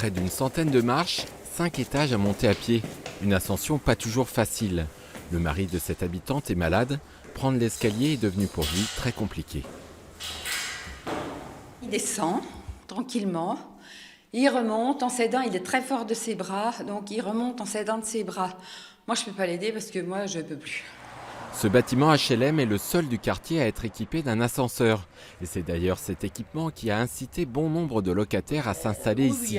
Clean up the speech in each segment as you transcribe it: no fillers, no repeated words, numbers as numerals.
Après d'une centaine de marches, 5 étages à monter à pied. Une ascension pas toujours facile. Le mari de cette habitante est malade. Prendre l'escalier est devenu pour lui très compliqué. Il descend tranquillement. Il remonte en s'aidant. Il est très fort de ses bras, donc il remonte en s'aidant de ses bras. Moi, je ne peux pas l'aider parce que moi, je ne peux plus. Ce bâtiment HLM est le seul du quartier à être équipé d'un ascenseur. Et c'est d'ailleurs cet équipement qui a incité bon nombre de locataires à s'installer ici.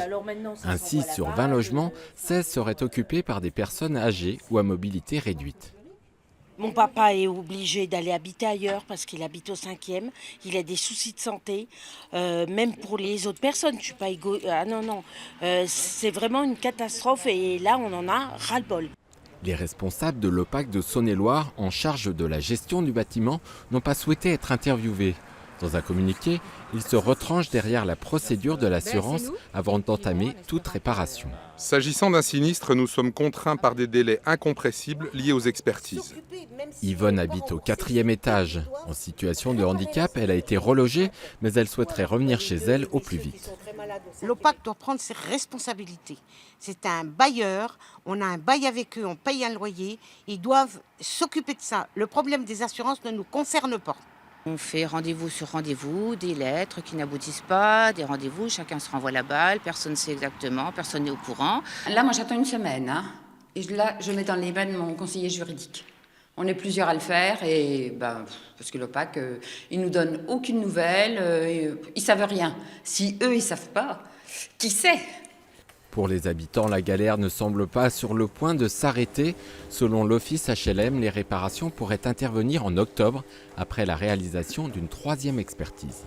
Ainsi, sur 20 logements, 16 seraient occupés par des personnes âgées ou à mobilité réduite. Mon papa est obligé d'aller habiter ailleurs parce qu'il habite au 5e. Il a des soucis de santé, même pour les autres personnes. Je suis pas Ah non. C'est vraiment une catastrophe et là, on en a ras-le-bol. Les responsables de l'OPAC de Saône-et-Loire, en charge de la gestion du bâtiment, n'ont pas souhaité être interviewés. Dans un communiqué, ils se retranchent derrière la procédure de l'assurance avant d'entamer toute réparation. S'agissant d'un sinistre, nous sommes contraints par des délais incompressibles liés aux expertises. Yvonne habite au 4e étage. En situation de handicap, elle a été relogée, mais elle souhaiterait revenir chez elle au plus vite. L'OPAC doit prendre ses responsabilités. C'est un bailleur, on a un bail avec eux, on paye un loyer, ils doivent s'occuper de ça. Le problème des assurances ne nous concerne pas. On fait rendez-vous sur rendez-vous, des lettres qui n'aboutissent pas, des rendez-vous, chacun se renvoie la balle, personne ne sait exactement, personne n'est au courant. Là, moi, j'attends une semaine. Et là, je mets dans les mains de mon conseiller juridique. On est plusieurs à le faire, et parce que l'OPAC, ils nous donnent aucune nouvelle, ils savent rien. Si eux, ils savent pas, qui sait ? Pour les habitants, la galère ne semble pas sur le point de s'arrêter. Selon l'office HLM, les réparations pourraient intervenir en octobre, après la réalisation d'une 3e expertise.